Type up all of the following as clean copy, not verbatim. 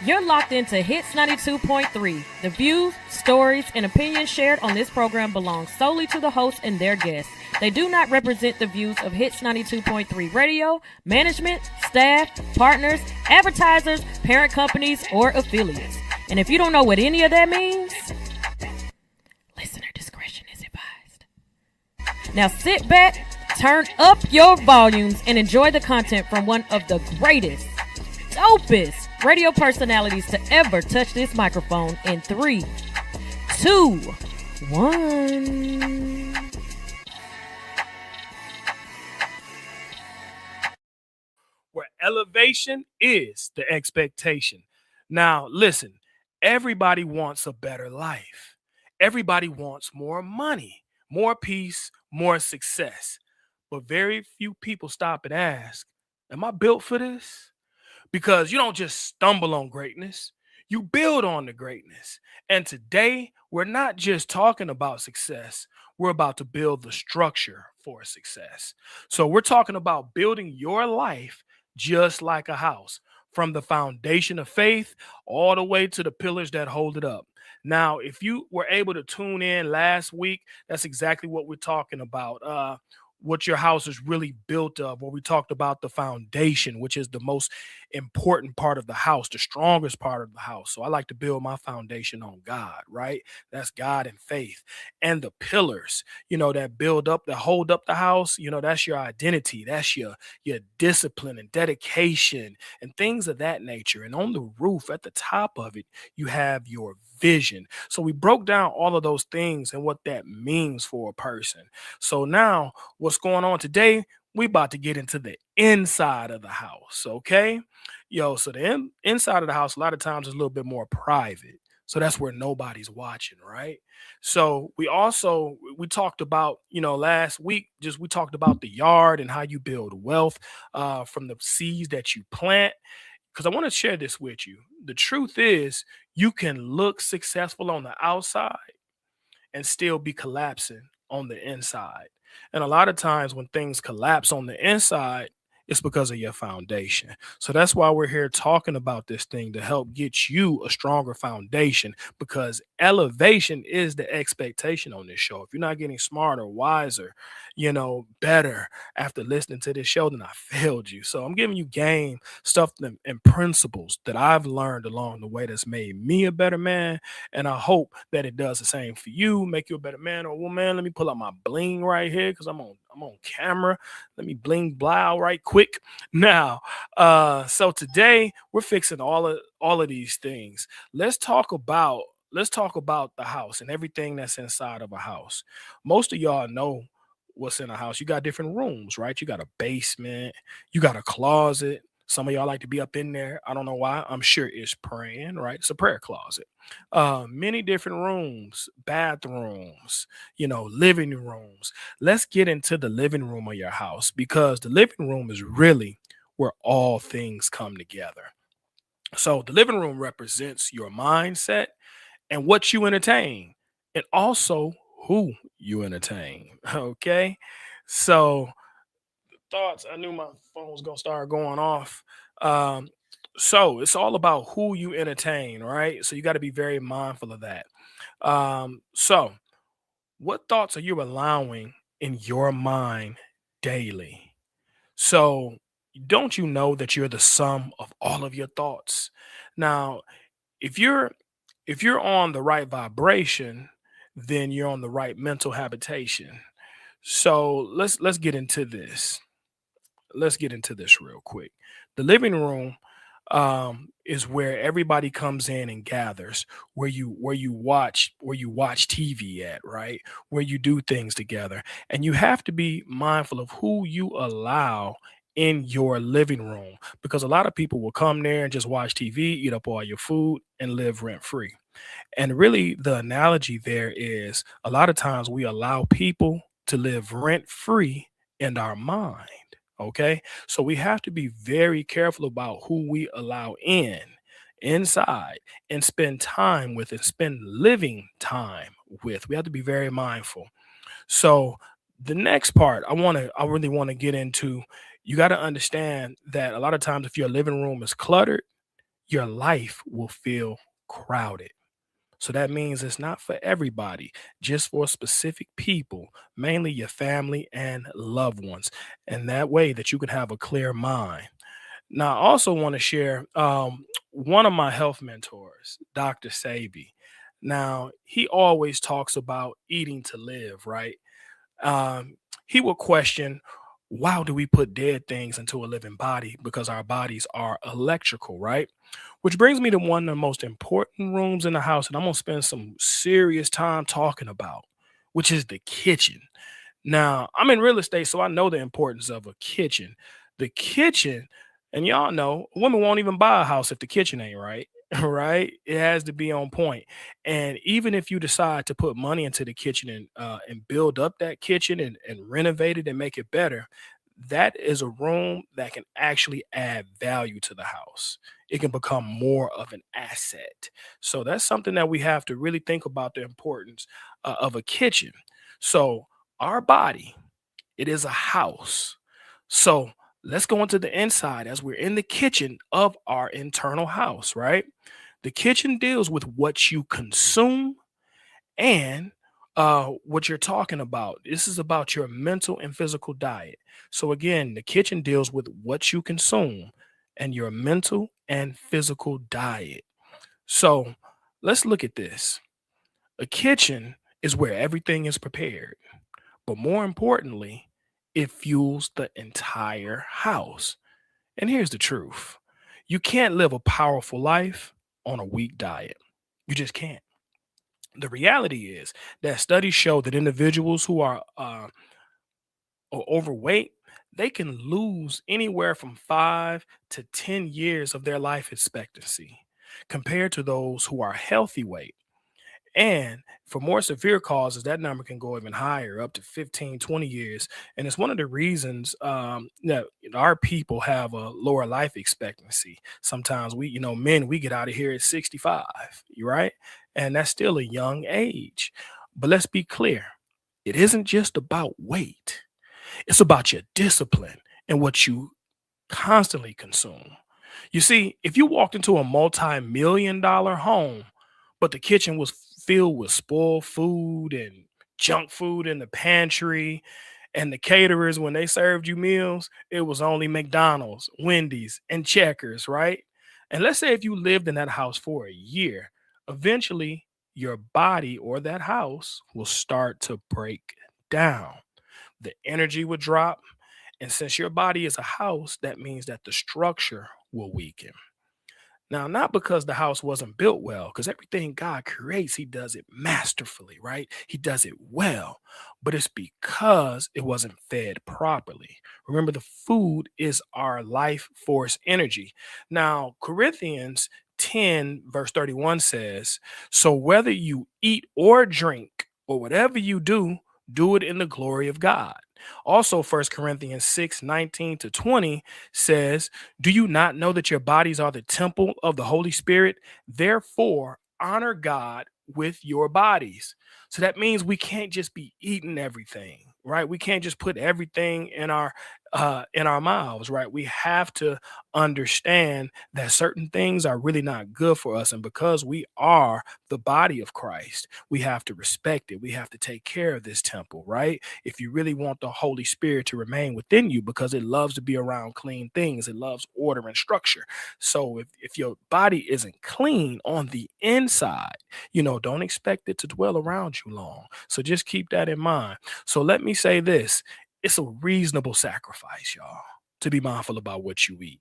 You're locked into Hits 92.3. The views, stories, and opinions shared on this program belong solely to the host and their guests. They do not represent the views of Hits 92.3 Radio, management, staff, partners, advertisers, parent companies, or affiliates. And if you don't know what any of that means, listener discretion is advised. Now sit back, turn up your volumes, and enjoy the content from one of the greatest, dopest radio personalities to ever touch this microphone in 3, 2, 1. Where elevation is the expectation. Now, listen, everybody wants a better life. Everybody wants more money, more peace, more success. But very few people stop and ask, am I built for this? Because you don't just stumble on greatness, you build on the greatness. And today, we're not just talking about success, we're about to build the structure for success. So, we're talking about building your life just like a house, from the foundation of faith all the way to the pillars that hold it up. Now, if you were able to tune in last week, that's exactly what we're talking about. What your house is really built of, where we talked about the foundation, which is the most important part of the house, the strongest part of the house. So I like to build my foundation on God, right? That's God and faith. And the pillars, that build up, that hold up the house, that's your identity, that's your discipline and dedication and things of that nature. And on the roof at the top of it, you have your vision. So we broke down all of those things and what that means for a person. So now what's going on today? We about to get into the inside of the house, okay? So the inside of the house a lot of times is a little bit more private. So that's where nobody's watching, right? So we talked about, last week, we talked about the yard and how you build wealth from the seeds that you plant. Because I want to share this with you. The truth is, you can look successful on the outside and still be collapsing on the inside. And a lot of times when things collapse on the inside, it's because of your foundation. So that's why we're here talking about this thing, to help get you a stronger foundation, because elevation is the expectation on this show. If you're not getting smarter, wiser, better after listening to this show, then I failed you. So I'm giving you game stuff and principles that I've learned along the way that's made me a better man. And I hope that it does the same for you, make you a better man or woman. Let me pull out my bling right here because I'm on camera. Let me bling blow right quick. Now, so today we're fixing all of these things. Let's talk about the house and everything that's inside of a house. Most of y'all know what's in a house. You got different rooms, right? You got a basement, you got a closet. Some of y'all like to be up in there. I don't know why. I'm sure it's praying, right? It's a prayer closet. Many different rooms, bathrooms, living rooms. Let's get into the living room of your house, because the living room is really where all things come together. So the living room represents your mindset and what you entertain, and also who you entertain. Okay. So thoughts, I knew my phone was gonna start going off. So it's all about who you entertain, right? So you got to be very mindful of that. So what thoughts are you allowing in your mind daily? So don't you know that you're the sum of all of your thoughts? Now, if you're on the right vibration, then you're on the right mental habitation. So let's get into this. Let's get into this real quick. The living room is where everybody comes in and gathers, where you watch TV at, right? Where you do things together, and you have to be mindful of who you allow in your living room, because a lot of people will come there and just watch TV, eat up all your food, and live rent free. And really, the analogy there is, a lot of times we allow people to live rent free in our mind. Okay. So we have to be very careful about who we allow inside and spend time with and spend living time with. We have to be very mindful. So the next part I really want to get into, you got to understand that a lot of times if your living room is cluttered, your life will feel crowded. So that means it's not for everybody, just for specific people, mainly your family and loved ones. And that way that you can have a clear mind. Now, I also want to share one of my health mentors, Dr. Sabi. Now, he always talks about eating to live, right? um, he will question, why do we put dead things into a living body? Because our bodies are electrical, right? Which brings me to one of the most important rooms in the house, and I'm gonna spend some serious time talking about, which is the kitchen. Now, I'm in real estate, so I know the importance of a kitchen. The kitchen, and y'all know, women won't even buy a house if the kitchen ain't right. Right? It has to be on point. And even if you decide to put money into the kitchen and build up that kitchen and renovate it and make it better, that is a room that can actually add value to the house. It can become more of an asset. So that's something that we have to really think about, the importance of a kitchen. So our body, it is a house. So let's go into the inside as we're in the kitchen of our internal house, right? The kitchen deals with what you consume and what you're talking about. This is about your mental and physical diet. So again, the kitchen deals with what you consume and your mental and physical diet. So let's look at this. A kitchen is where everything is prepared, but more importantly, it fuels the entire house. And here's the truth: you can't live a powerful life on a weak diet. You just can't. The reality is that studies show that individuals who are overweight, they can lose anywhere from 5 to 10 years of their life expectancy compared to those who are healthy weight. And for more severe causes, that number can go even higher, up to 15, 20 years. And it's one of the reasons that our people have a lower life expectancy. Sometimes men, we get out of here at 65, right? And that's still a young age. But let's be clear, it isn't just about weight, it's about your discipline and what you constantly consume. You see, if you walked into a multi-million-dollar home, but the kitchen was filled with spoiled food and junk food in the pantry, and the caterers, when they served you meals, it was only McDonald's, Wendy's, and Checkers, right? And let's say if you lived in that house for a year, eventually your body or that house will start to break down. The energy would drop, and since your body is a house, that means that the structure will weaken. Now, not because the house wasn't built well, because everything God creates, He does it masterfully, right? He does it well, but it's because it wasn't fed properly. Remember, the food is our life force energy. Now, Corinthians 10, verse 31 says, so whether you eat or drink or whatever you do it in the glory of God. Also, First Corinthians 6:19 to 20 says, do you not know that your bodies are the temple of the Holy Spirit? Therefore, honor God with your bodies. So that means we can't just be eating everything, right? We can't just put everything in our mouths, right? We have to understand that certain things are really not good for us, and because we are the body of Christ, we have to respect it. We have to take care of this temple, right? If you really want the Holy Spirit to remain within you, because it loves to be around clean things, it loves order and structure. So if your body isn't clean on the inside, don't expect it to dwell around you long. So just keep that in mind. So let me say this: it's a reasonable sacrifice, y'all, to be mindful about what you eat.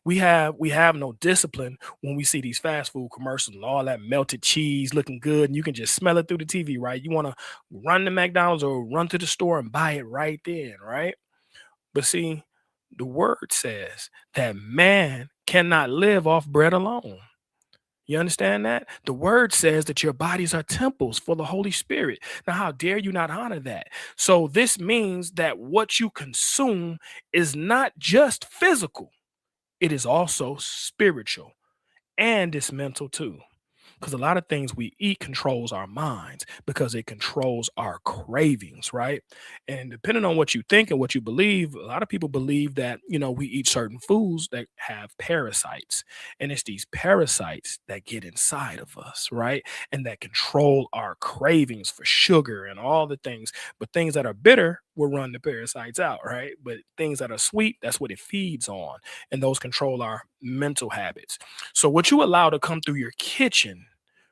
We have no discipline when we see these fast food commercials and all that melted cheese looking good, and you can just smell it through the TV, right? You want to run to McDonald's or run to the store and buy it right then, right? But see, the word says that man cannot live off bread alone. You understand that? The word says that your bodies are temples for the Holy Spirit. Now, how dare you not honor that? So, this means that what you consume is not just physical, it is also spiritual and it's mental too. Because a lot of things we eat controls our minds because it controls our cravings, right? And depending on what you think and what you believe, a lot of people believe that, we eat certain foods that have parasites. And it's these parasites that get inside of us, right? And that control our cravings for sugar and all the things. But things that are bitter will run the parasites out, right? But things that are sweet, that's what it feeds on. And those control our mental habits. So what you allow to come through your kitchen,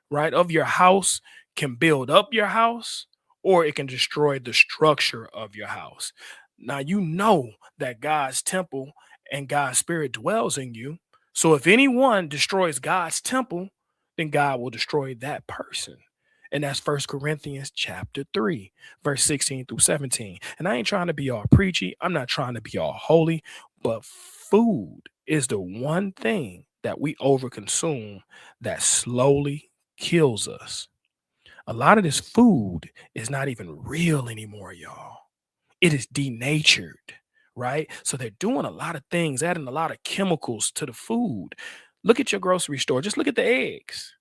right, of your house can build up your house or it can destroy the structure of your house. Now, you know that God's temple and God's spirit dwells in you. So if anyone destroys God's temple, then God will destroy that person. And that's First Corinthians chapter 3, verse 16 through 17. And I ain't trying to be all preachy. I'm not trying to be all holy, but food is the one thing that we overconsume that slowly kills us. A lot of this food is not even real anymore, y'all. It is denatured, right? So they're doing a lot of things, adding a lot of chemicals to the food. Look at your grocery store. Just look at the eggs.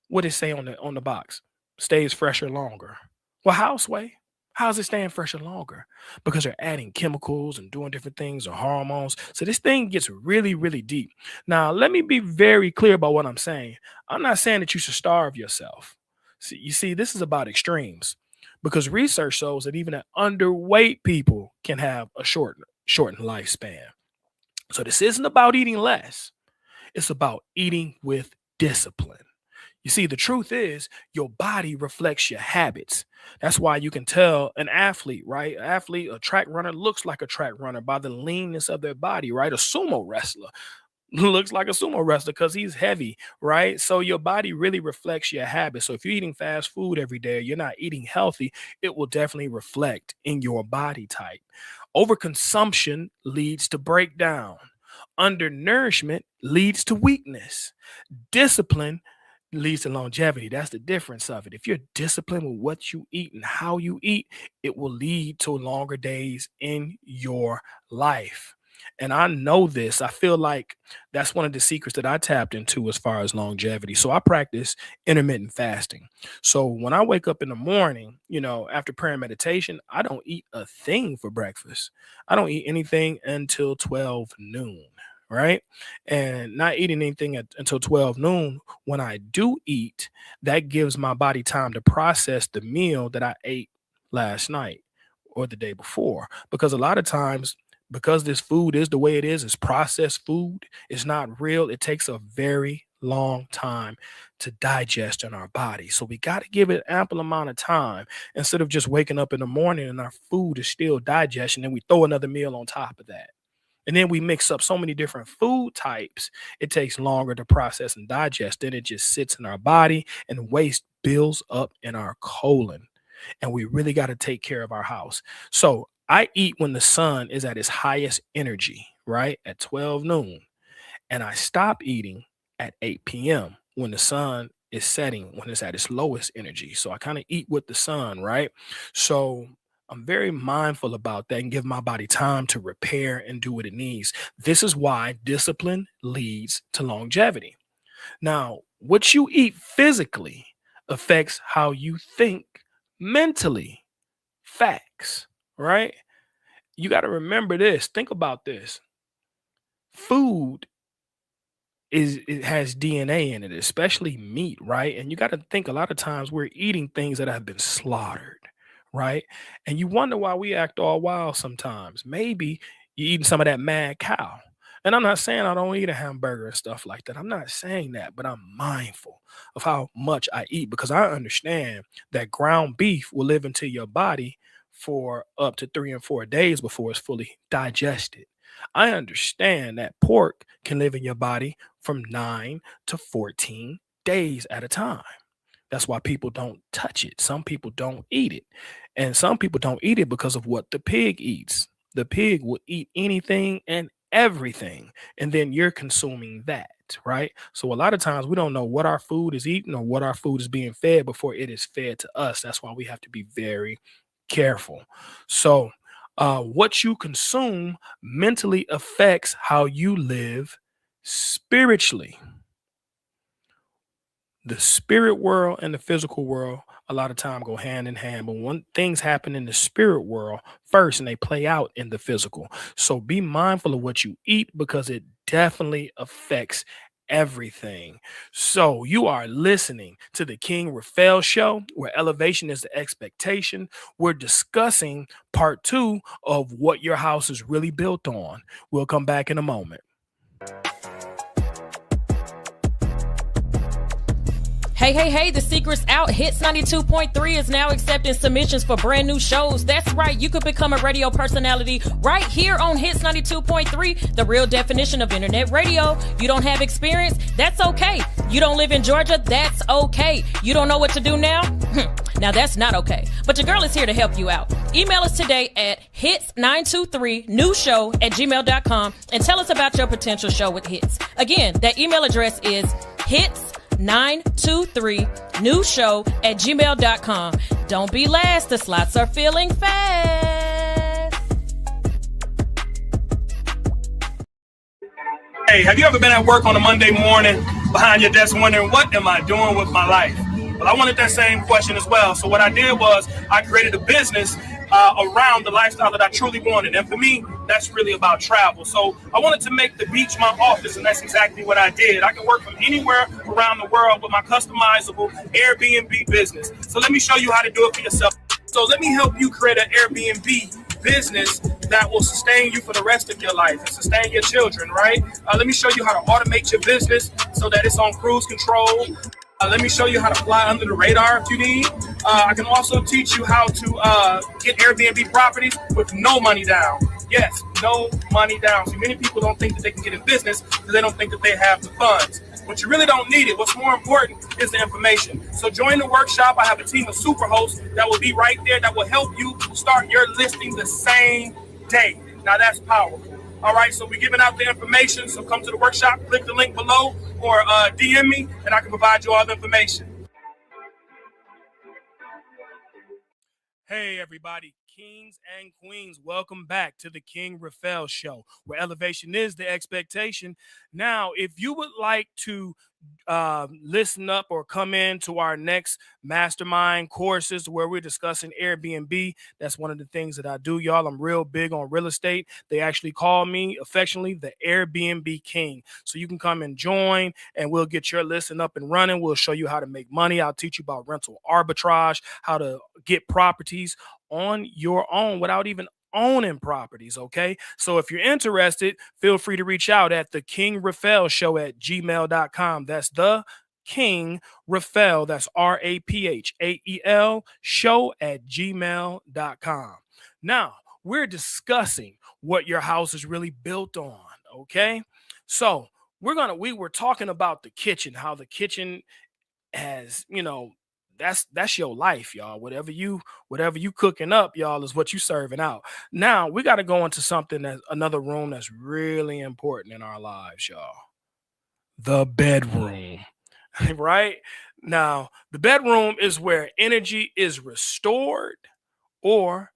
What it say on the box? Stays fresher longer. Well, how's way? How's it staying fresher longer? Because they're adding chemicals and doing different things or hormones. So this thing gets really, really deep. Now, let me be very clear about what I'm saying. I'm not saying that you should starve yourself. You see, this is about extremes because research shows that even underweight people can have a shortened lifespan. So this isn't about eating less. It's about eating with discipline. You see, the truth is your body reflects your habits. That's why you can tell an athlete, right? An athlete, a track runner looks like a track runner by the leanness of their body, right? A sumo wrestler looks like a sumo wrestler because he's heavy, right? So your body really reflects your habits. So if you're eating fast food every day, you're not eating healthy, it will definitely reflect in your body type. Overconsumption leads to breakdown. Undernourishment leads to weakness. Discipline leads to longevity. That's the difference of it. If you're disciplined with what you eat and how you eat, it will lead to longer days in your life. And I know this. I feel like that's one of the secrets that I tapped into as far as longevity. So I practice intermittent fasting. So when I wake up in the morning, after prayer and meditation, I don't eat a thing for breakfast. I don't eat anything until 12 noon, right? And not eating anything until 12 noon, when I do eat, that gives my body time to process the meal that I ate last night or the day before. Because a lot of times, because this food is the way it is, it's processed food, it's not real, it takes a very long time to digest in our body. So we got to give it ample amount of time instead of just waking up in the morning and our food is still digestion and we throw another meal on top of that. And then we mix up so many different food types, it takes longer to process and digest. Then it just sits in our body and waste builds up in our colon. And we really got to take care of our house. So I eat when the sun is at its highest energy, right? At 12 noon. And I stop eating at 8 p.m. when the sun is setting, when it's at its lowest energy. So I kind of eat with the sun, right? So I'm very mindful about that and give my body time to repair and do what it needs. This is why discipline leads to longevity. Now, what you eat physically affects how you think mentally. Facts, right? You got to remember this. Think about this. Food it has DNA in it, especially meat, right? And you got to think a lot of times we're eating things that have been slaughtered, right? And you wonder why we act all wild sometimes. Maybe you're eating some of that mad cow. And I'm not saying I don't eat a hamburger and stuff like that. I'm not saying that, but I'm mindful of how much I eat because I understand that ground beef will live into your body for up to 3 and 4 days before it's fully digested. I understand that pork can live in your body from 9 to 14 days at a time. That's why people don't touch it. Some people don't eat it. And some people don't eat it because of what the pig eats. The pig will eat anything and everything. And then you're consuming that, right? So a lot of times we don't know what our food is eating or what our food is being fed before it is fed to us. That's why we have to be very careful. So, what you consume mentally affects how you live spiritually. The spirit world and the physical world a lot of time go hand in hand, but when things happen in the spirit world first and they play out in the physical. So be mindful of what you eat because it definitely affects everything. So you are listening to the King Raphael show where elevation is the expectation. We're discussing part 2 of what your house is really built on. We'll come back in a moment. Hey, the secret's out. Hits 92.3 is now accepting submissions for brand new shows. That's right, you could become a radio personality right here on Hits 92.3, the real definition of internet radio. You don't have experience? That's okay. You don't live in Georgia? That's okay. You don't know what to do now? Now that's not okay. But your girl is here to help you out. Email us today at hits923newshow@gmail.com and tell us about your potential show with Hits. Again, that email address is hits923newshow@gmail.com. Don't be last. The slots are filling fast. Hey, have you ever been at work on a Monday morning behind your desk wondering, what am I doing with my life? Well, I wanted that same question as well. So what I did was I created a business around the lifestyle that I truly wanted. And for me, that's really about travel. So I wanted to make the beach my office, and that's exactly what I did. I can work from anywhere around the world with my customizable Airbnb business. So let me show you how to do it for yourself. So let me help you create an Airbnb business that will sustain you for the rest of your life and sustain your children, right? Let me show you how to automate your business so that it's on cruise control. Let me show you how to fly under the radar if you need. I can also teach you how to get Airbnb properties with no money down. Yes, no money down. See, many people don't think that they can get in business because they don't think that they have the funds. But you really don't need it. What's more important is the information. So join the workshop. I have a team of super hosts that will be right there that will help you start your listing the same day. Now that's powerful. All right, so we're giving out the information. So come to the workshop, click the link below, or DM me, and I can provide you all the information. Hey, everybody, kings and queens, welcome back to the King Raphael show, where elevation is the expectation. Now, if you would like to listen up or come in to our next mastermind courses where we're discussing Airbnb, that's one of the things that I do, y'all. I'm real big on real estate. They actually call me affectionately the Airbnb King. So you can come and join and we'll get your listing up and running. We'll show you how to make money. I'll teach you about rental arbitrage, how to get properties on your own without even owning properties. Okay, so if you're interested, feel free to reach out at the King Raphael show at gmail.com. That's the King Raphael, that's RAPHAEL show at gmail.com. Now we're discussing what your house is really built on. Okay, so we were talking about the kitchen, how the kitchen has, that's your life, y'all. Whatever you cooking up, y'all, is what you serving out. Now we got to go into something, that's another room that's really important in our lives, y'all. The bedroom. Right? Now, the bedroom is where energy is restored or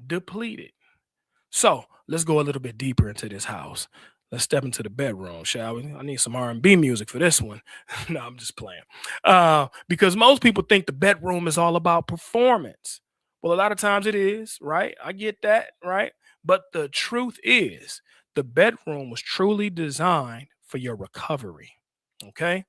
depleted. So let's go a little bit deeper into this house. Let's step into the bedroom, shall we? I need some R&B music for this one. No, I'm just playing. Because most people think the bedroom is all about performance. Well, a lot of times it is, right? I get that, right? But the truth is, the bedroom was truly designed for your recovery, okay?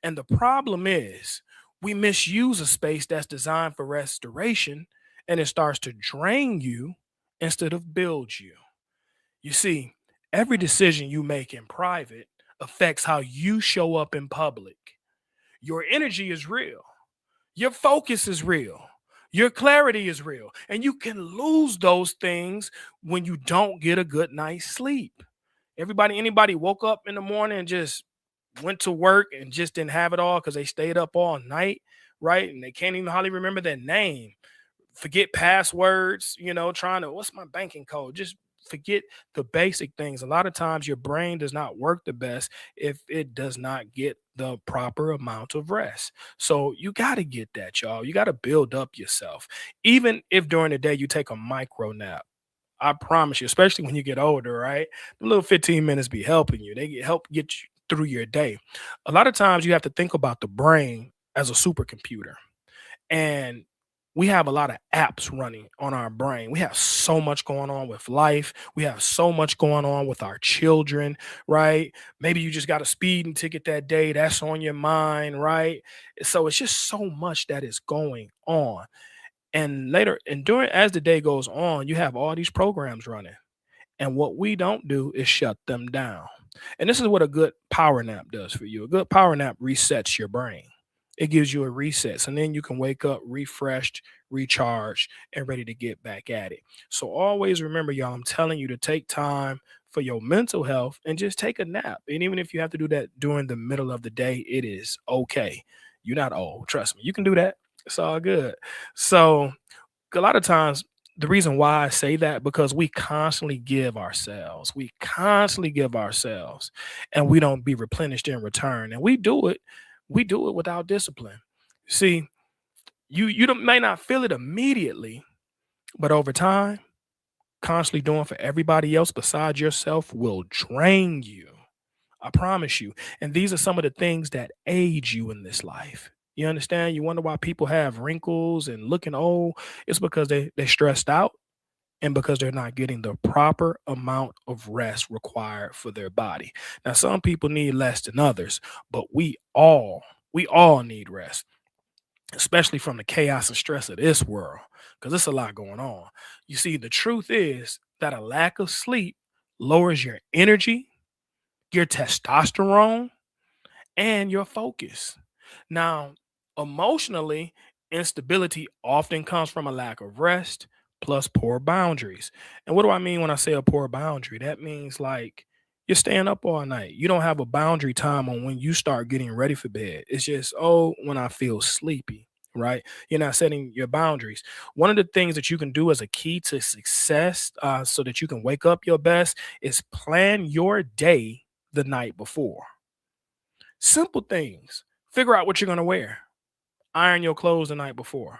And the problem is, we misuse a space that's designed for restoration, and it starts to drain you instead of build you. You see, every decision you make in private affects how you show up in public. Your energy is real. Your focus is real. Your clarity is real. And you can lose those things when you don't get a good night's sleep. Anybody woke up in the morning and just went to work and just didn't have it all because they stayed up all night, right? And they can't even hardly remember their name. Forget passwords, trying to, what's my banking code? Just forget the basic things. A lot of times your brain does not work the best if it does not get the proper amount of rest. So you got to get that, y'all. You got to build up yourself. Even if during the day you take a micro nap, I promise you, especially when you get older, right? The little 15 minutes be helping you. Help get you through your day. A lot of times you have to think about the brain as a supercomputer. And we have a lot of apps running on our brain. We have so much going on with life. We have so much going on with our children, right? Maybe you just got a speeding ticket that day. That's on your mind, right? So it's just so much that is going on. And later, and during as the day goes on, you have all these programs running. And what we don't do is shut them down. And this is what a good power nap does for you. A good power nap resets your brain. It gives you a reset. And then you can wake up refreshed, recharged, and ready to get back at it. So always remember, y'all, I'm telling you to take time for your mental health and just take a nap. And even if you have to do that during the middle of the day, it is okay. You're not old. Trust me. You can do that. It's all good. So a lot of times the reason why I say that because we constantly give ourselves and we don't be replenished in return. And we do it without discipline. See, may not feel it immediately, but over time, constantly doing for everybody else besides yourself will drain you. I promise you. And these are some of the things that age you in this life. You understand? You wonder why people have wrinkles and looking old. It's because they're stressed out and because they're not getting the proper amount of rest required for their body. Now, some people need less than others, but we all need rest, especially from the chaos and stress of this world, because there's a lot going on. You see, the truth is that a lack of sleep lowers your energy, your testosterone, and your focus. Now, emotionally, instability often comes from a lack of rest plus poor boundaries. And what do I mean when I say a poor boundary? That means like you're staying up all night. You don't have a boundary time on when you start getting ready for bed. It's just, oh, when I feel sleepy, right? You're not setting your boundaries. One of the things that you can do as a key to success so that you can wake up your best is plan your day the night before. Simple things. Figure out what you're going to wear. Iron your clothes the night before,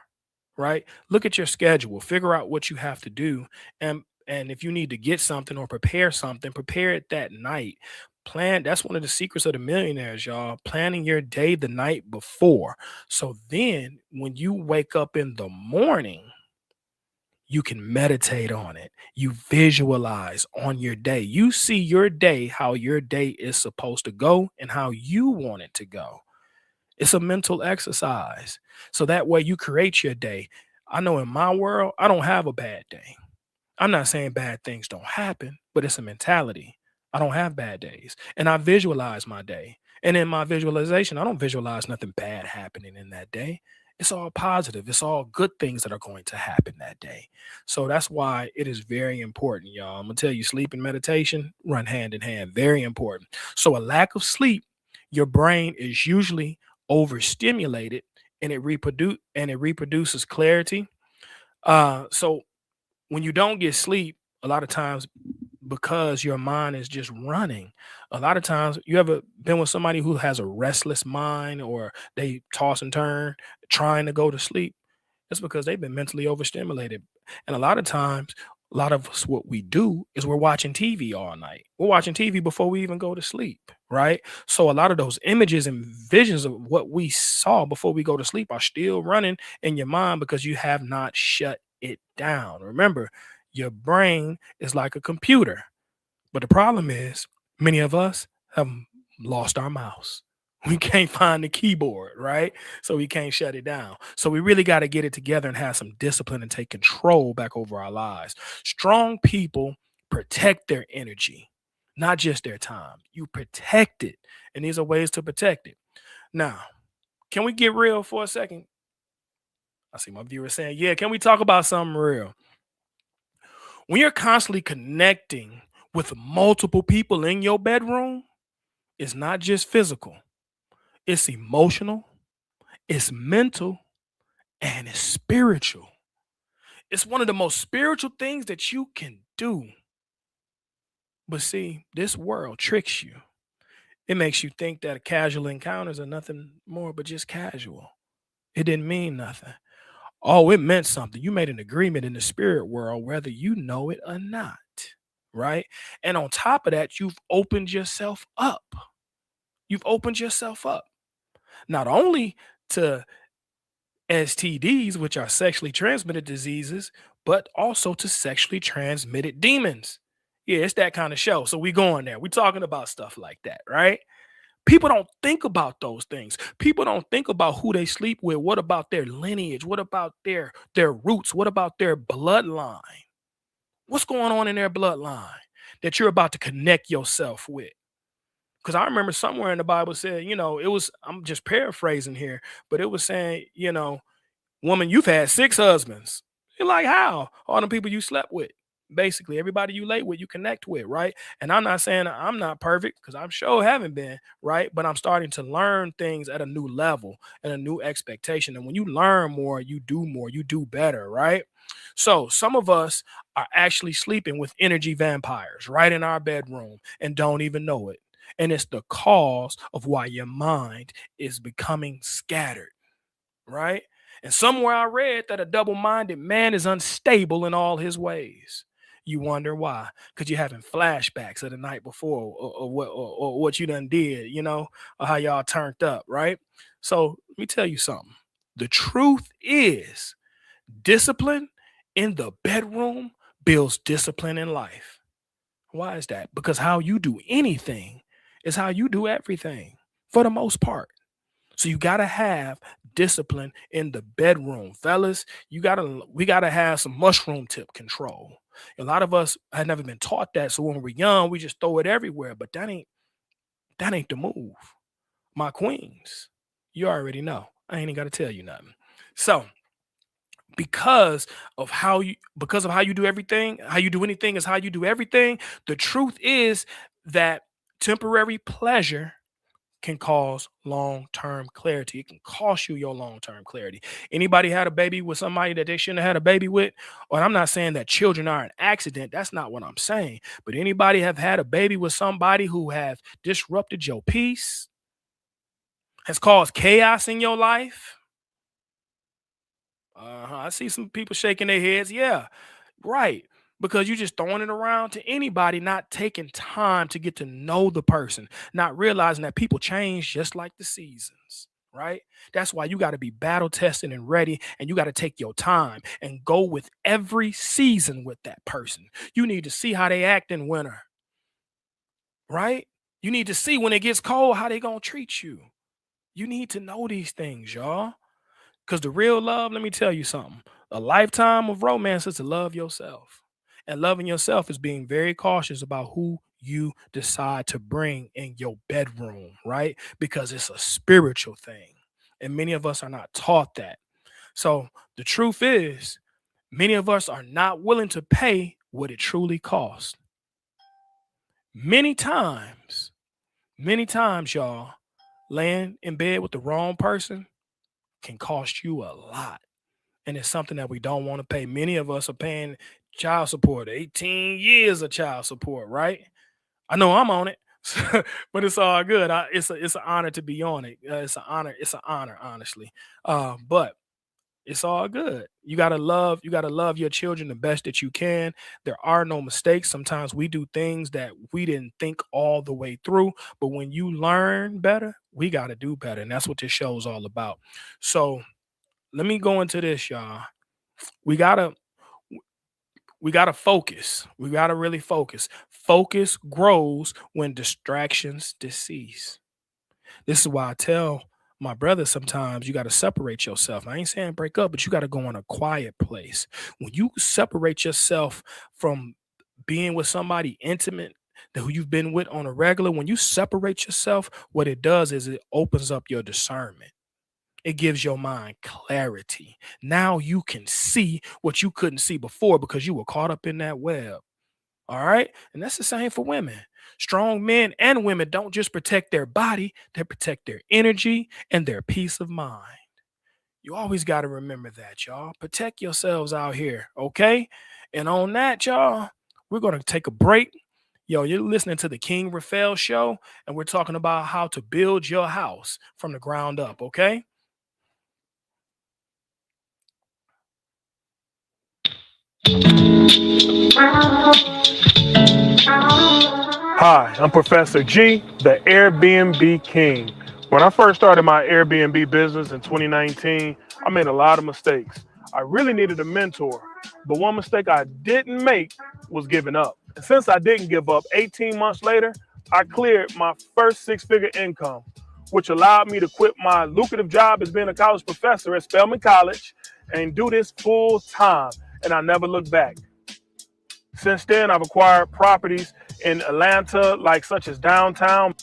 right? Look at your schedule. Figure out what you have to do. And if you need to get something or prepare something, prepare it that night. Plan. That's one of the secrets of the millionaires, y'all. Planning your day the night before. So then when you wake up in the morning, you can meditate on it. You visualize on your day. You see your day, how your day is supposed to go and how you want it to go. It's a mental exercise. So that way you create your day. I know in my world, I don't have a bad day. I'm not saying bad things don't happen, but it's a mentality. I don't have bad days. And I visualize my day. And in my visualization, I don't visualize nothing bad happening in that day. It's all positive. It's all good things that are going to happen that day. So that's why it is very important, y'all. I'm going to tell you, sleep and meditation run hand in hand. Very important. So a lack of sleep, your brain is usually overstimulated and it reproduces clarity. So when you don't get sleep, a lot of times because your mind is just running, a lot of times you ever been with somebody who has a restless mind or they toss and turn trying to go to sleep? It's because they've been mentally overstimulated. And a lot of times, a lot of us, what we do is we're watching TV all night. We're watching TV before we even go to sleep, right? So a lot of those images and visions of what we saw before we go to sleep are still running in your mind because you have not shut it down. Remember, your brain is like a computer. But the problem is, many of us have lost our mouse. We can't find the keyboard, right? So we can't shut it down. So we really got to get it together and have some discipline and take control back over our lives. Strong people protect their energy, not just their time. You protect it. And these are ways to protect it. Now, can we get real for a second? I see my viewers saying, yeah, can we talk about something real? When you're constantly connecting with multiple people in your bedroom, it's not just physical, it's emotional, it's mental, and it's spiritual. It's one of the most spiritual things that you can do. But see, this world tricks you. It makes you think that casual encounters are nothing more but just casual. It didn't mean nothing. Oh, it meant something. You made an agreement in the spirit world, whether you know it or not. Right. And on top of that, you've opened yourself up. You've opened yourself up not only to STDs, which are sexually transmitted diseases, but also to sexually transmitted demons. Yeah, it's that kind of show. So we going there. We talking about stuff like that, right? People don't think about those things. People don't think about who they sleep with. What about their lineage? What about their roots? What about their bloodline? What's going on in their bloodline that you're about to connect yourself with? Because I remember somewhere in the Bible said, it was, I'm just paraphrasing here, but it was saying, woman, you've had 6 husbands. You're like, how? All the people you slept with. Basically, everybody you lay with, you connect with, right? And I'm not saying I'm not perfect because I'm sure haven't been, right? But I'm starting to learn things at a new level and a new expectation. And when you learn more, you do better, right? So some of us are actually sleeping with energy vampires right in our bedroom and don't even know it. And it's the cause of why your mind is becoming scattered, right? And somewhere I read that a double minded man is unstable in all his ways. You wonder why? Because you're having flashbacks of the night before or what you done did, or how y'all turned up, right? So let me tell you something. The truth is, discipline in the bedroom builds discipline in life. Why is that? Because how you do anything is how you do everything for the most part. So you gotta have discipline in the bedroom, fellas. We gotta have some mushroom tip control. A lot of us had never been taught that. So when we're young, we just throw it everywhere. But that ain't the move. My queens, you already know. I ain't even gotta tell you nothing. So because of how you do everything, how you do anything is how you do everything. The truth is that temporary pleasure can cause long-term clarity. It can cost you your long-term clarity. Anybody had a baby with somebody that they shouldn't have had a baby with? Or I'm not saying that children are an accident. That's not what I'm saying. But anybody have had a baby with somebody who have disrupted your peace, has caused chaos in your life? I see some people shaking their heads. Yeah, right. Because you're just throwing it around to anybody, not taking time to get to know the person, not realizing that people change just like the seasons, right? That's why you got to be battle tested and ready, and you got to take your time and go with every season with that person. You need to see how they act in winter, right? You need to see when it gets cold how they gonna treat you. You need to know these things, y'all. Because the real love, let me tell you something. A lifetime of romance is to love yourself. And loving yourself is being very cautious about who you decide to bring in your bedroom, right? Because it's a spiritual thing. And many of us are not taught that. So the truth is, many of us are not willing to pay what it truly costs. Many times, y'all, laying in bed with the wrong person can cost you a lot. And it's something that we don't want to pay. Many of us are paying child support, 18 years of child support, right? I know I'm on it, but it's all good. It's an honor to be on it. It's an honor. It's an honor, honestly. But it's all good. You gotta love your children the best that you can. There are no mistakes. Sometimes we do things that we didn't think all the way through, but when you learn better, we gotta do better, and that's what this show is all about. So let me go into this, y'all. We gotta we gotta focus. We gotta really focus. Focus grows when distractions cease. This is why I tell my brother sometimes you got to separate yourself. I ain't saying break up, but you got to go in a quiet place. When you separate yourself from being with somebody intimate that who you've been with on a regular, when you separate yourself, what it does is it opens up your discernment. It gives your mind clarity. Now you can see what you couldn't see before because you were caught up in that web. All right. And that's the same for women. Strong men and women don't just protect their body, they protect their energy and their peace of mind. You always got to remember that, y'all. Protect yourselves out here. Okay. And on that, y'all, we're going to take a break. Yo, you're listening to the King Raphael show, and we're talking about how to build your house from the ground up. Okay. Hi, I'm Professor G, the Airbnb King. When I first started my Airbnb business in 2019, I made a lot of mistakes. I really needed a mentor, but one mistake I didn't make was giving up. And since I didn't give up, 18 months later, I cleared my first six-figure income, which allowed me to quit my lucrative job as being a college professor at Spelman College and do this full time. And I never looked back. Since then, I've acquired properties in Atlanta, like such as downtown,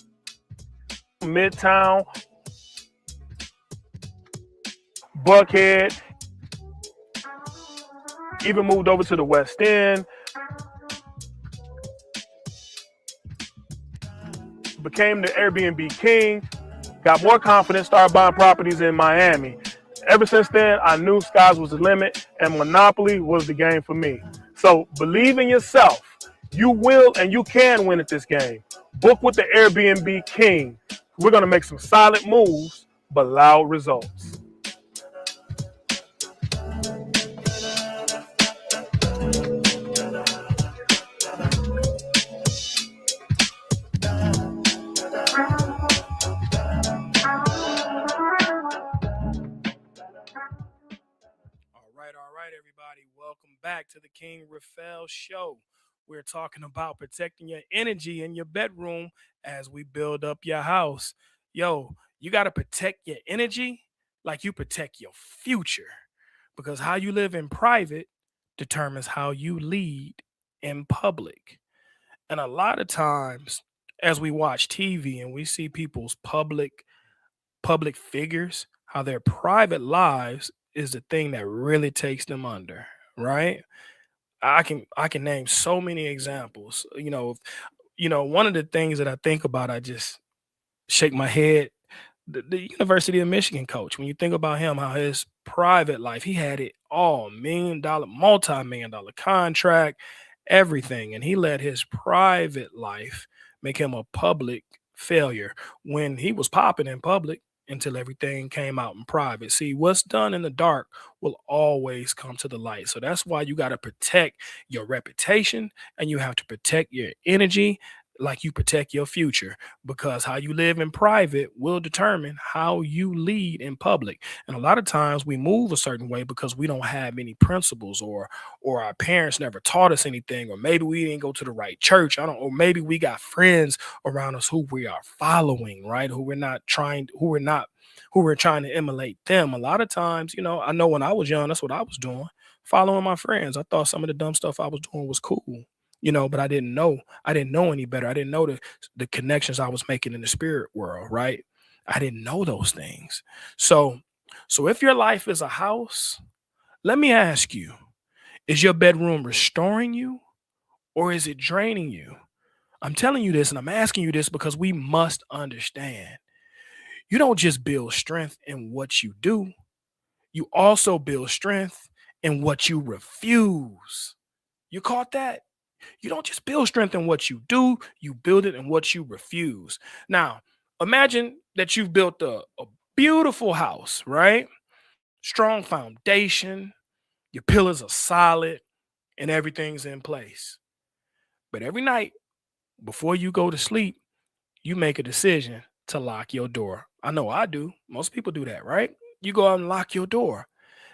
midtown, Buckhead, even moved over to the West End, became the Airbnb king, got more confidence, started buying properties in Miami. Ever since then, I knew skies was the limit and Monopoly was the game for me. So believe in yourself. You will and you can win at this game. Book with the Airbnb king. We're going to make some solid moves, but loud results. All right, everybody. Welcome back to the King Raphael Show. We're talking about protecting your energy in your bedroom as we build up your house. Yo, you got to protect your energy like you protect your future because how you live in private determines how you lead in public. And a lot of times, as we watch TV and we see people's public figures, how their private lives is the thing that really takes them under, right? I can name so many examples. One of the things that I think about, I just shake my head. The University of Michigan coach, when you think about him, how his private life, he had it all, $1 million, multi-million dollar contract, everything. And he let his private life make him a public failure when he was popping in public until everything came out in private. See, what's done in the dark will always come to the light. So that's why you got to protect your reputation and you have to protect your energy like you protect your future, because how you live in private will determine how you lead in public. And a lot of times we move a certain way because we don't have any principles, or our parents never taught us anything, or maybe we didn't go to the right church. I don't, or maybe we got friends around us who we are following, right? Who we're trying to emulate them. A lot of times, I know when I was young, that's what I was doing, following my friends. I thought some of the dumb stuff I was doing was cool. But I didn't know. I didn't know any better. I didn't know the connections I was making in the spirit world, right? I didn't know those things. So if your life is a house, let me ask you, is your bedroom restoring you or is it draining you? I'm telling you this and I'm asking you this because we must understand. You don't just build strength in what you do, you also build strength in what you refuse. You caught that? You don't just build strength in what you do, you build it in what you refuse. Now, imagine that you've built a beautiful house, right? Strong foundation, your pillars are solid, and everything's in place. But every night before you go to sleep, you make a decision to lock your door. I know I do. Most people do that, right? You go out and lock your door.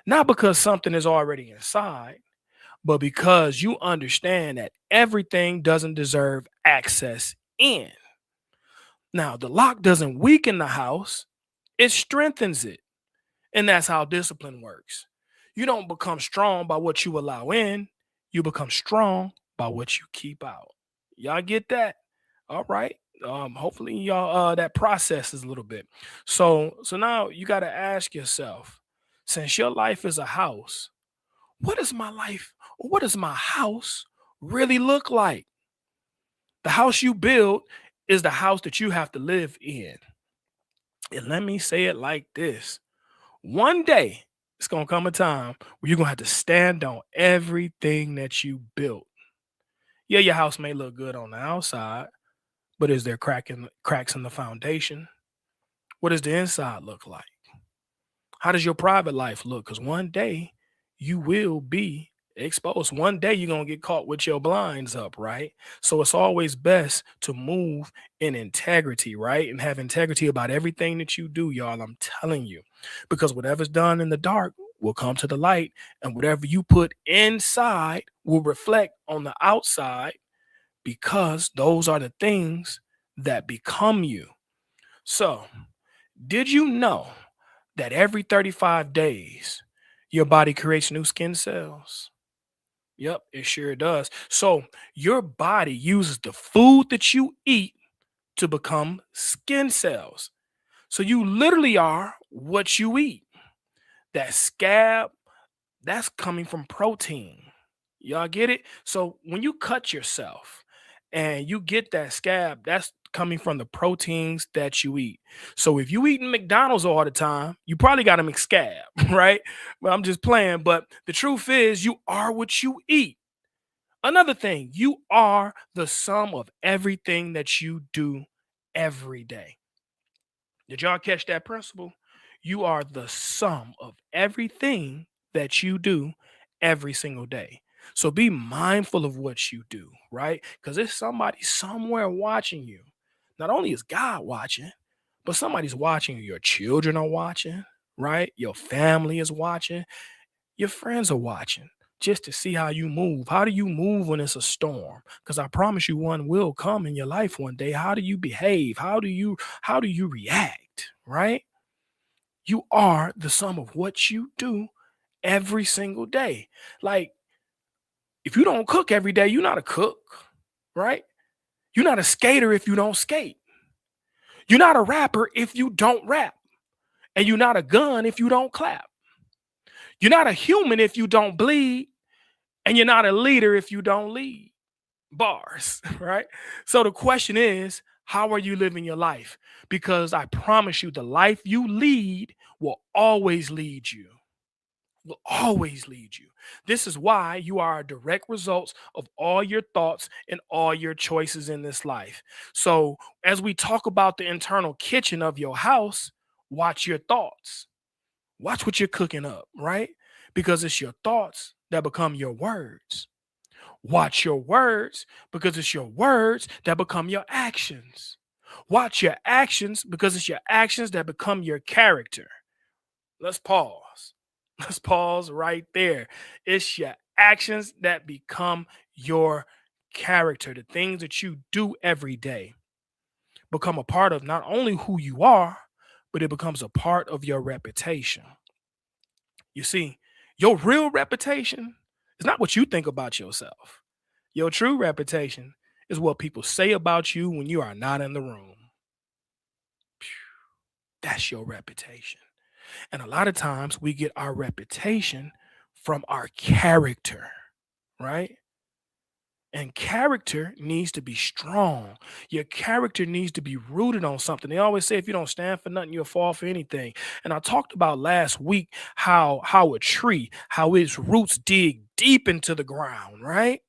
Not because something is already inside, but because you understand that everything doesn't deserve access in. Now, the lock doesn't weaken the house, it strengthens it. And that's how discipline works. You don't become strong by what you allow in, you become strong by what you keep out. Y'all get that? All right. Hopefully y'all that processes a little bit. So now you got to ask yourself, since your life is a house, what is my life? What does my house really look like? The house you build is the house that you have to live in. And let me say it like this. One day, it's going to come a time where you're going to have to stand on everything that you built. Yeah, your house may look good on the outside, but is there cracks in the foundation? What does the inside look like? How does your private life look? Because one day you will be Exposed. One day you're gonna get caught with your blinds up, right? So it's always best to move in integrity, right? And have integrity about everything that you do, y'all. I'm telling you. Because whatever's done in the dark will come to the light, and whatever you put inside will reflect on the outside, because those are the things that become you. So, did you know that every 35 days your body creates new skin cells? Yep, it sure does. So your body uses the food that you eat to become skin cells. So you literally are what you eat. That scab, that's coming from protein. Y'all get it? So when you cut yourself and you get that scab, that's coming from the proteins that you eat. So if you eating McDonald's all the time, you probably got a McScab, right? Well, I'm just playing, but the truth is you are what you eat. Another thing, you are the sum of everything that you do every day. Did y'all catch that principle? You are the sum of everything that you do every single day. So be mindful of what you do, right? Because there's somebody somewhere watching you. Not only is God watching, but somebody's watching you. Your children are watching, right? Your family is watching. Your friends are watching just to see how you move. How do you move when it's a storm? Because I promise you one will come in your life one day. How do you behave? How do you react? Right? You are the sum of what you do every single day. Like if you don't cook every day, you're not a cook, right? You're not a skater if you don't skate. You're not a rapper if you don't rap. And you're not a gun if you don't clap. You're not a human if you don't bleed. And you're not a leader if you don't lead. Bars, right? So the question is, how are you living your life? Because I promise you, the life you lead will always lead you. Will always lead you. This is why you are a direct result of all your thoughts and all your choices in this life. So, as we talk about the internal kitchen of your house, watch your thoughts. Watch what you're cooking up, right? Because it's your thoughts that become your words. Watch your words because it's your words that become your actions. Watch your actions because it's your actions that become your character. Let's pause. Let's pause right there. It's your actions that become your character. The things that you do every day become a part of not only who you are, but it becomes a part of your reputation. You see, your real reputation is not what you think about yourself. Your true reputation is what people say about you when you are not in the room. That's your reputation. And a lot of times we get our reputation from our character, right? And character needs to be strong. Your character needs to be rooted on something. They always say if you don't stand for nothing, you'll fall for anything. And I talked about last week how a tree, how its roots dig deep into the ground, right?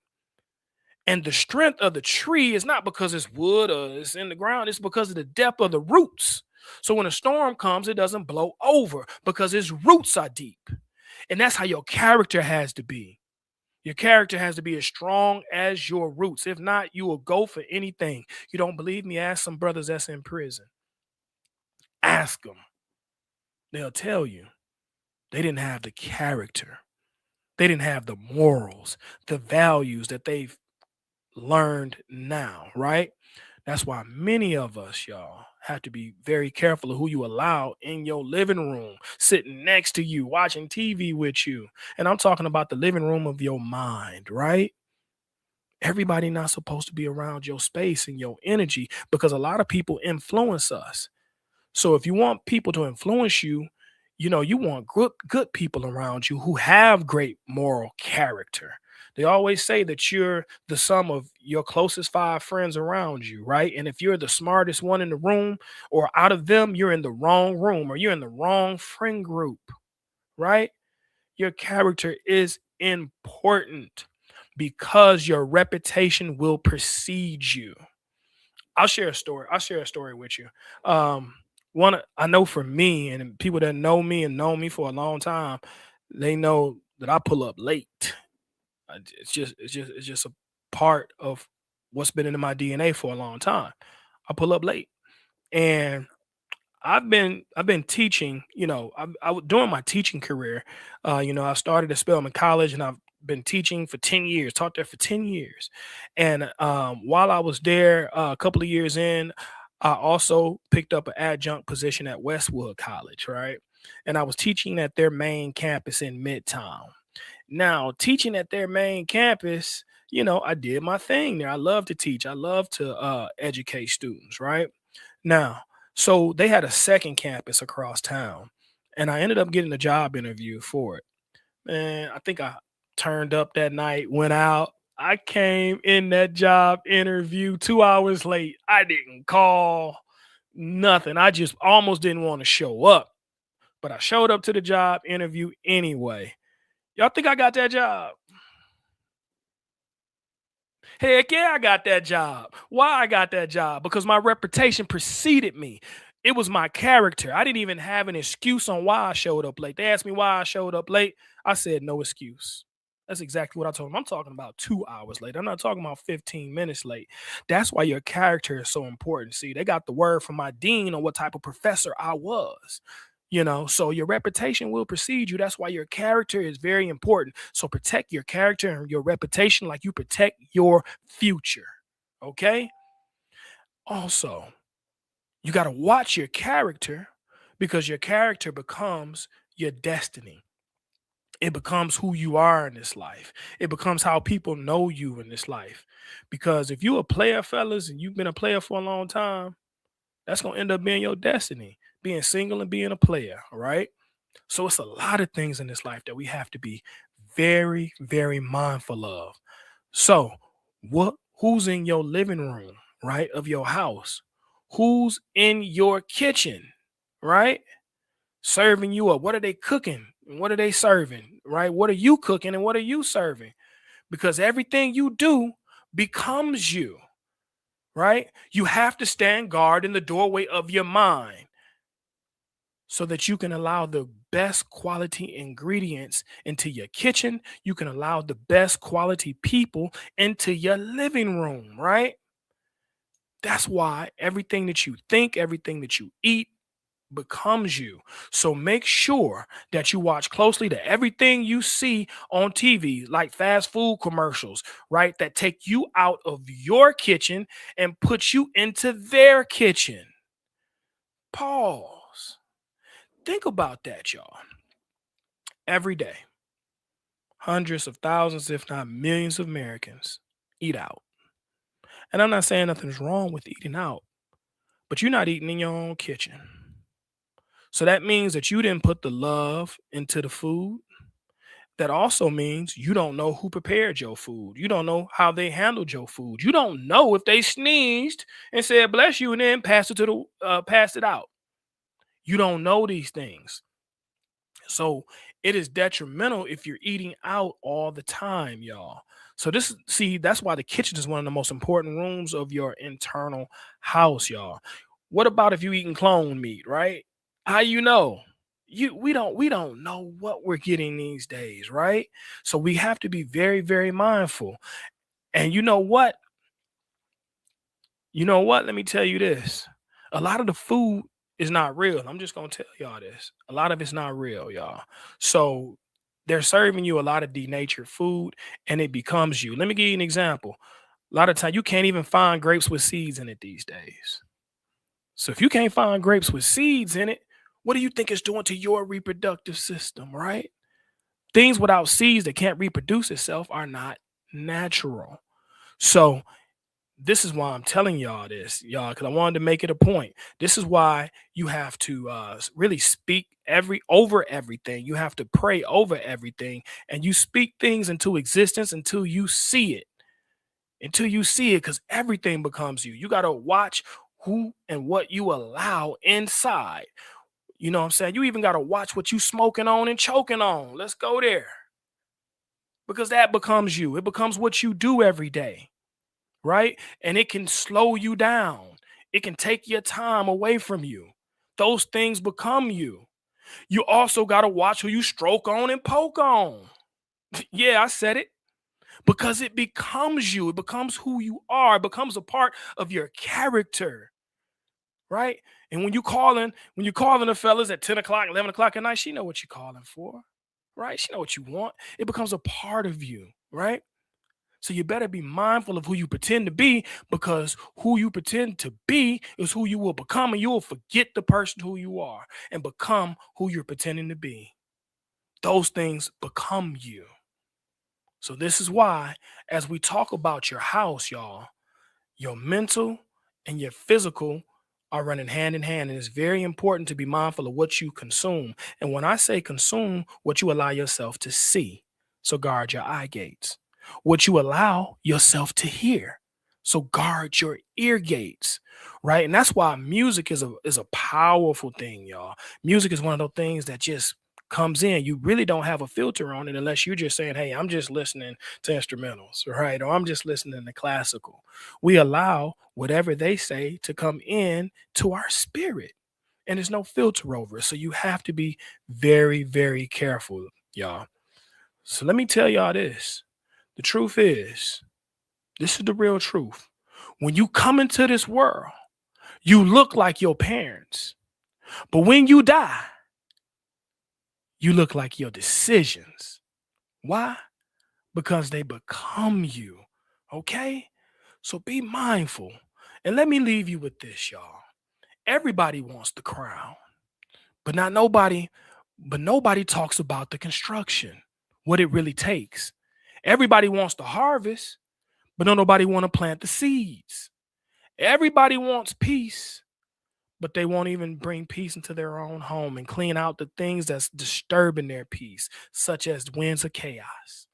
And the strength of the tree is not because it's wood or it's in the ground, it's because of the depth of the roots. So when a storm comes, it doesn't blow over because its roots are deep. And that's how your character has to be. Your character has to be as strong as your roots. If not, you will go for anything. You don't believe me? Ask some brothers that's in prison. Ask them. They'll tell you they didn't have the character. They didn't have the morals, the values that they've learned now, right? That's why many of us, y'all, have to be very careful of who you allow in your living room, sitting next to you, watching TV with you. And I'm talking about the living room of your mind, right? Everybody not supposed to be around your space and your energy because a lot of people influence us. So if you want people to influence you, you want good people around you who have great moral character. They always say that you're the sum of your closest five friends around you, right? And if you're the smartest one in the room or out of them, you're in the wrong room or you're in the wrong friend group, right? Your character is important because your reputation will precede you. I'll share a story. I'll share a story with you. One I know for me and people that know me and know me for a long time, they know that I pull up late. It's just a part of what's been in my DNA for a long time. I pull up late, and I've been teaching. During my teaching career, I started at Spelman College, and I've been teaching for 10 years. Taught there for 10 years, and while I was there, a couple of years in, I also picked up an adjunct position at Westwood College, right? And I was teaching at their main campus in Midtown. Now, teaching at their main campus, I did my thing there. I love to teach. I love to educate students, right? Now, so they had a second campus across town, and I ended up getting a job interview for it. Man, I think I turned up that night, went out. I came in that job interview 2 hours late. I didn't call nothing. I just almost didn't want to show up, but I showed up to the job interview anyway. Y'all think I got that job? Heck yeah, I got that job. Why I got that job? Because my reputation preceded me. It was my character. I didn't even have an excuse on why I showed up late. They asked me why I showed up late. I said no excuse. That's exactly what I told them. I'm talking about 2 hours late. I'm not talking about 15 minutes late. That's why your character is so important. See, they got the word from my dean on what type of professor I was. So your reputation will precede you. That's why your character is very important. So protect your character and your reputation like you protect your future. Okay? Also, you got to watch your character, because your character becomes your destiny. It becomes who you are in this life. It becomes how people know you in this life. Because if you a player, fellas, and you've been a player for a long time, that's going to end up being your destiny, being single and being a player. All right. So it's a lot of things in this life that we have to be very, very mindful of. So, who's in your living room, right, of your house? Who's in your kitchen, right? Serving you up. What are they cooking? And what are they serving? Right? What are you cooking and what are you serving? Because everything you do becomes you, right? You have to stand guard in the doorway of your mind, so that you can allow the best quality ingredients into your kitchen. You can allow the best quality people into your living room, right? That's why everything that you think, everything that you eat becomes you. So make sure that you watch closely to everything you see on TV, like fast food commercials, right? That take you out of your kitchen and put you into their kitchen. Pause. Think about that, y'all. Every day, hundreds of thousands, if not millions of Americans eat out. And I'm not saying nothing's wrong with eating out, but you're not eating in your own kitchen. So that means that you didn't put the love into the food. That also means you don't know who prepared your food. You don't know how they handled your food. You don't know if they sneezed and said bless you and then passed it out. You don't know these things. So it is detrimental if you're eating out all the time, y'all. So that's why the kitchen is one of the most important rooms of your internal house, y'all. What about if you eating clone meat, right? How you know? We don't know what we're getting these days, right? So we have to be very, very mindful. And you know what? You know what? Let me tell you this. A lot of the food is not real. I'm just gonna tell y'all this. A lot of it's not real, y'all. So they're serving you a lot of denatured food and it becomes you. Let me give you an example. A lot of time you can't even find grapes with seeds in it these days. So if you can't find grapes with seeds in it, what do you think it's doing to your reproductive system, right? Things without seeds that can't reproduce itself are not natural. So this is why I'm telling y'all this, y'all, because I wanted to make it a point. This is why you have to really speak over everything. You have to pray over everything, and you speak things into existence until you see it. Until you see it, because everything becomes you. You got to watch who and what you allow inside. You know what I'm saying? You even got to watch what you smoking on and choking on. Let's go there. Because that becomes you. It becomes what you do every day, right? And it can slow you down. It can take your time away from you. Those things become you. You also got to watch who you stroke on and poke on. Yeah, I said it. because it becomes you. It becomes who you are. It becomes a part of your character, right? And when you're calling the fellas at 10 o'clock, 11 o'clock at night, she know what you're calling for, right? She know what you want. It becomes a part of you, right? So you better be mindful of who you pretend to be, because who you pretend to be is who you will become, and you will forget the person who you are and become who you're pretending to be. Those things become you. So this is why, as we talk about your house, y'all, your mental and your physical are running hand in hand. And it's very important to be mindful of what you consume. And when I say consume, what you allow yourself to see. So guard your eye gates. What you allow yourself to hear. So guard your ear gates. Right. And that's why music is a powerful thing, y'all. Music is one of those things that just comes in. You really don't have a filter on it unless you're just saying, hey, I'm just listening to instrumentals, right? Or I'm just listening to classical. We allow whatever they say to come in to our spirit, and there's no filter over it. So you have to be very, very careful, y'all. So let me tell y'all this. The truth is, this is the real truth. When you come into this world, you look like your parents. But when you die, you look like your decisions. Why? Because they become you. Okay? So be mindful. And let me leave you with this, y'all. Everybody wants the crown, but nobody talks about the construction, what it really takes. Everybody wants the harvest, but nobody want to plant the seeds. Everybody wants peace, but they won't even bring peace into their own home and clean out the things that's disturbing their peace, such as winds of chaos.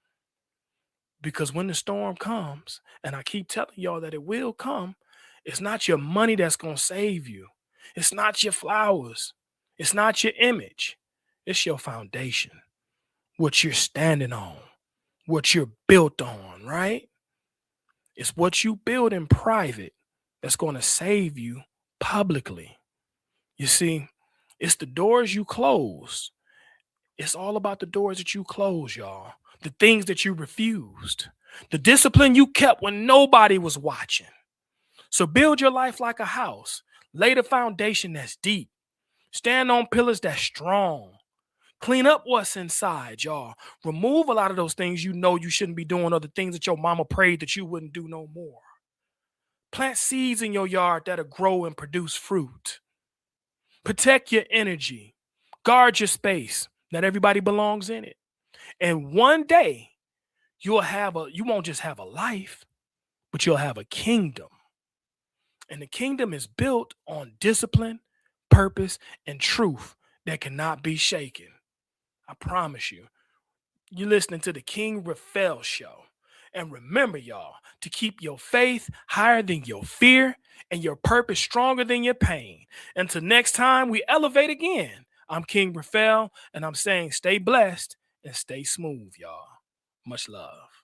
Because when the storm comes, and I keep telling y'all that it will come, it's not your money that's going to save you. It's not your flowers. It's not your image. It's your foundation, what you're standing on, what you're built on, right? It's what you build in private that's going to save you publicly. You see, it's the doors you close. It's all about the doors that you close, y'all. The things that you refused. The discipline you kept when nobody was watching. So build your life like a house. Lay the foundation that's deep. Stand on pillars that's strong. Clean up what's inside, y'all. Remove a lot of those things you know you shouldn't be doing, or the things that your mama prayed that you wouldn't do no more. Plant seeds in your yard that'll grow and produce fruit. Protect your energy. Guard your space. Not everybody belongs in it. And one day, you won't just have a life, but you'll have a kingdom. And the kingdom is built on discipline, purpose, and truth that cannot be shaken. I promise you. You're listening to the King Raphael show. And remember, y'all, to keep your faith higher than your fear and your purpose stronger than your pain. Until next time we elevate again, I'm King Raphael, and I'm saying stay blessed and stay smooth, y'all. Much love.